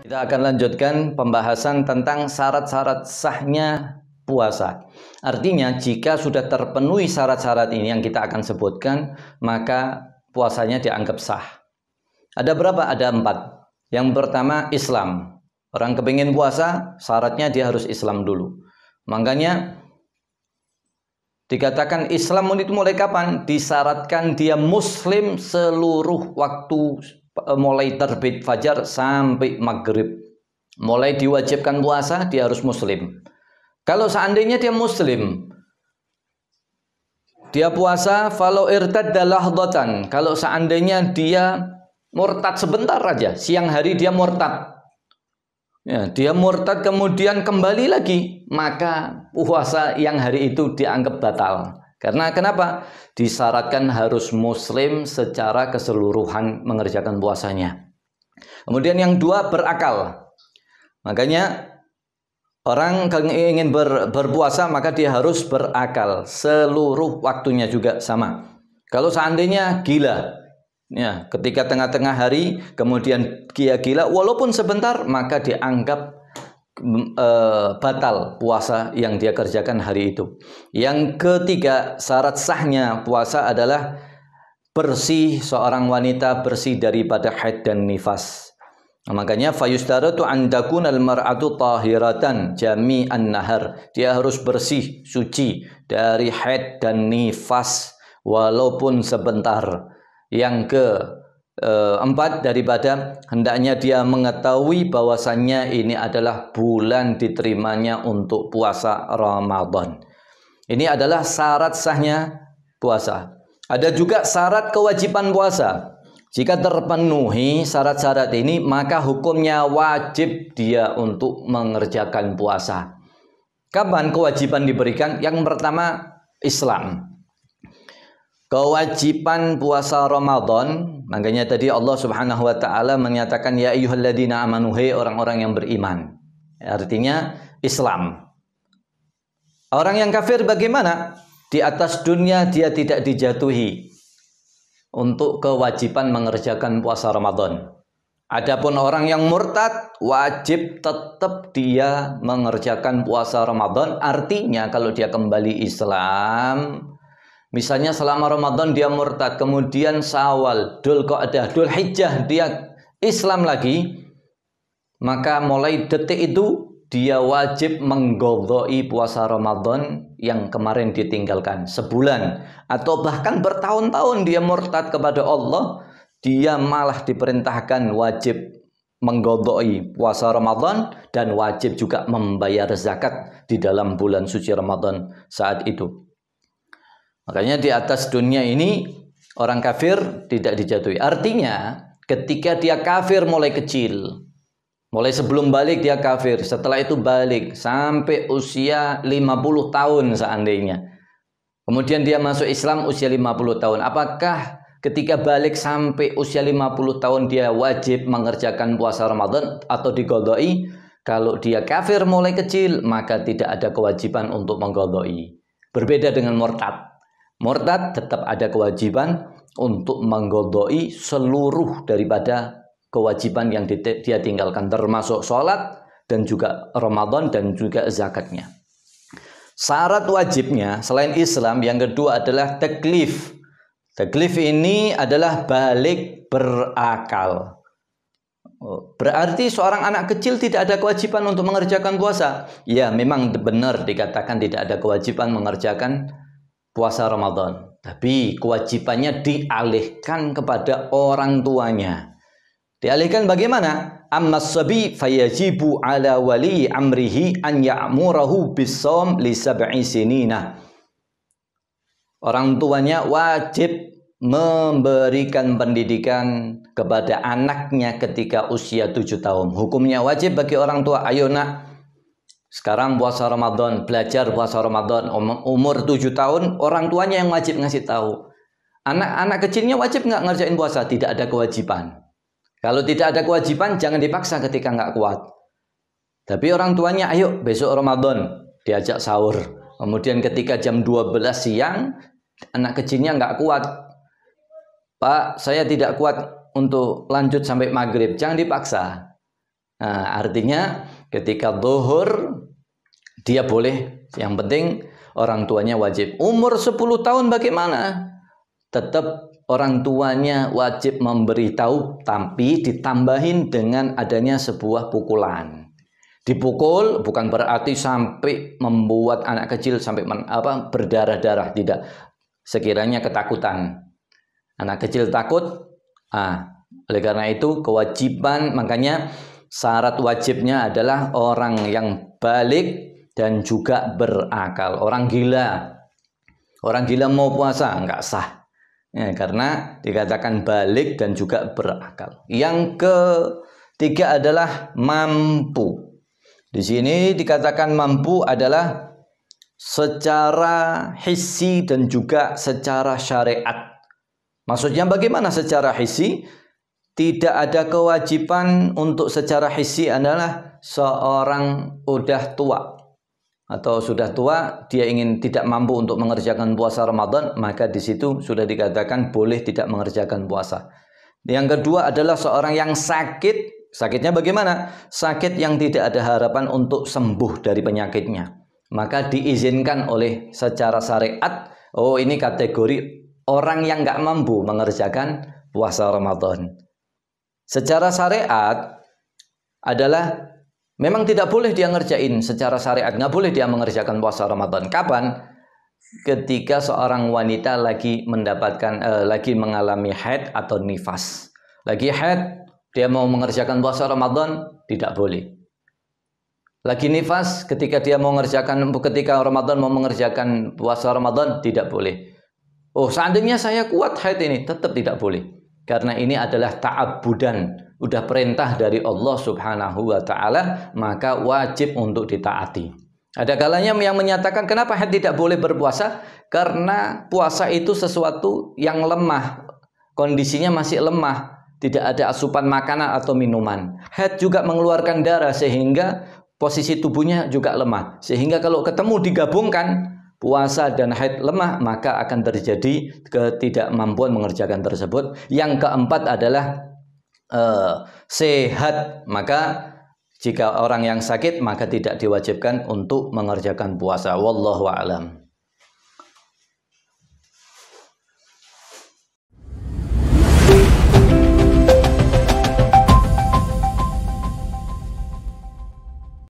Kita akan lanjutkan pembahasan tentang syarat-syarat sahnya puasa. Artinya jika sudah terpenuhi syarat-syarat ini yang kita akan sebutkan, maka puasanya dianggap sah. Ada berapa? Ada 4. Yang pertama Islam. Orang kepingin puasa, syaratnya dia harus Islam dulu. Makanya dikatakan Islam itu mulai kapan? Disyaratkan dia muslim seluruh waktu, mulai terbit fajar sampai maghrib. Mulai diwajibkan puasa, dia harus muslim. Kalau seandainya dia muslim, dia puasa, falau irtadda lahdatan. Kalau seandainya dia murtad sebentar aja, siang hari dia murtad, ya, dia murtad kemudian kembali lagi, maka puasa yang hari itu dianggap batal. Karena kenapa? Disyaratkan harus muslim secara keseluruhan mengerjakan puasanya. Kemudian yang 2, berakal. Makanya orang ingin berpuasa, maka dia harus berakal. Seluruh waktunya juga sama. Kalau seandainya gila, ya, ketika tengah-tengah hari kemudian dia gila walaupun sebentar, maka dianggap batal puasa yang dia kerjakan hari itu. Yang ketiga, syarat sahnya puasa adalah bersih, seorang wanita bersih daripada haid dan nifas. Makanya fayustaratu an takunal mar'atu tahiratan jami'an nahar. Dia harus bersih, suci dari haid dan nifas walaupun sebentar. Yang keempat, daripada hendaknya dia mengetahui bahwasannya ini adalah bulan diterimanya untuk puasa Ramadan. Ini adalah syarat sahnya puasa. Ada juga syarat kewajiban puasa. Jika terpenuhi syarat-syarat ini, maka hukumnya wajib dia untuk mengerjakan puasa. Kapan kewajiban diberikan? Yang pertama, Islam. Kewajiban puasa Ramadan, makanya tadi Allah Subhanahu wa taala menyatakan ya ayyuhalladzina amanu, hai orang-orang yang beriman. Artinya Islam. Orang yang kafir bagaimana? Di atas dunia dia tidak dijatuhi untuk kewajiban mengerjakan puasa Ramadan. Adapun orang yang murtad, wajib tetap dia mengerjakan puasa Ramadan. Artinya kalau dia kembali Islam, misalnya selama Ramadan dia murtad, kemudian Syawal, Dzulqa'dah, Dzulhijjah dia Islam lagi, maka mulai detik itu dia wajib mengqadha'i puasa Ramadan yang kemarin ditinggalkan sebulan atau bahkan bertahun-tahun dia murtad kepada Allah, dia malah diperintahkan wajib mengqadha'i puasa Ramadan dan wajib juga membayar zakat di dalam bulan suci Ramadan saat itu. Makanya di atas dunia ini orang kafir tidak dijatuhi. Artinya ketika dia kafir mulai kecil, mulai sebelum balik dia kafir, setelah itu balik sampai usia 50 tahun seandainya. Kemudian dia masuk Islam usia 50 tahun. Apakah ketika balik sampai usia 50 tahun dia wajib mengerjakan puasa Ramadan atau diqadha'i? Kalau dia kafir mulai kecil, maka tidak ada kewajiban untuk mengqadha'i. Berbeda dengan murtad. Murtad tetap ada kewajiban untuk mengqadha'i seluruh daripada kewajiban yang dia tinggalkan, termasuk sholat dan juga Ramadan dan juga zakatnya. Syarat wajibnya selain Islam yang kedua adalah taklif. Taklif ini adalah balik berakal. Berarti seorang anak kecil tidak ada kewajiban untuk mengerjakan puasa. Ya, memang benar dikatakan tidak ada kewajiban mengerjakan puasa Ramadan, tapi kewajibannya dialihkan kepada orang tuanya. Dialihkan bagaimana? Ammas sabi fayajibu ala wali amrihi an ya'murahu bis-shaum li 7 sinina. Orang tuanya wajib memberikan pendidikan kepada anaknya ketika usia 7 tahun. Hukumnya wajib bagi orang tua. Ayo nak, sekarang puasa Ramadan, belajar puasa Ramadan. Umur 7 tahun, orang tuanya yang wajib ngasih tahu. Anak-anak kecilnya wajib nggak ngerjain puasa? Tidak ada kewajiban. Kalau tidak ada kewajiban, jangan dipaksa ketika nggak kuat. Tapi orang tuanya, ayo besok Ramadan, diajak sahur. Kemudian ketika jam 12 siang, anak kecilnya nggak kuat. Pak, saya tidak kuat untuk lanjut sampai maghrib. Jangan dipaksa. Nah, artinya ketika zuhur dia boleh, yang penting orang tuanya wajib. Umur 10 tahun bagaimana? Tetap orang tuanya wajib memberitahu, tapi ditambahin dengan adanya sebuah pukulan. Dipukul bukan berarti sampai membuat anak kecil sampai berdarah-darah, tidak. Sekiranya ketakutan, anak kecil takut, oleh karena itu kewajiban, makanya syarat wajibnya adalah orang yang balik dan juga berakal. Orang gila mau puasa nggak sah, ya, karena dikatakan balik dan juga berakal. Yang ketiga adalah mampu. Di sini dikatakan mampu adalah secara hissi dan juga secara syariat. Maksudnya bagaimana secara hissi? Tidak ada kewajiban untuk secara hissi adalah seorang udah tua atau sudah tua, dia ingin tidak mampu untuk mengerjakan puasa Ramadan, maka di situ sudah dikatakan boleh tidak mengerjakan puasa. Yang kedua adalah seorang yang sakit. Sakitnya bagaimana? Sakit yang tidak ada harapan untuk sembuh dari penyakitnya. Maka diizinkan oleh secara syariat, oh ini kategori orang yang nggak mampu mengerjakan puasa Ramadan. Secara syariat adalah memang tidak boleh dia ngerjain secara syariat, nggak boleh dia mengerjakan puasa Ramadan. Kapan? Ketika seorang wanita lagi mengalami haid atau nifas. Lagi haid, dia mau mengerjakan puasa Ramadan, tidak boleh. Lagi nifas, ketika Ramadan mau mengerjakan puasa Ramadan, tidak boleh. Oh, seandainya saya kuat haid ini, tetap tidak boleh. Karena ini adalah ta'abbudan, udah perintah dari Allah Subhanahu wa taala, maka wajib untuk ditaati. Ada kalanya yang menyatakan kenapa haid tidak boleh berpuasa? Karena puasa itu sesuatu yang lemah, kondisinya masih lemah, tidak ada asupan makanan atau minuman. Haid juga mengeluarkan darah sehingga posisi tubuhnya juga lemah. Sehingga kalau ketemu digabungkan puasa dan haid lemah, maka akan terjadi ketidakmampuan mengerjakan tersebut. Yang keempat adalah sehat. Maka jika orang yang sakit, maka tidak diwajibkan untuk mengerjakan puasa. Wallahu a'lam.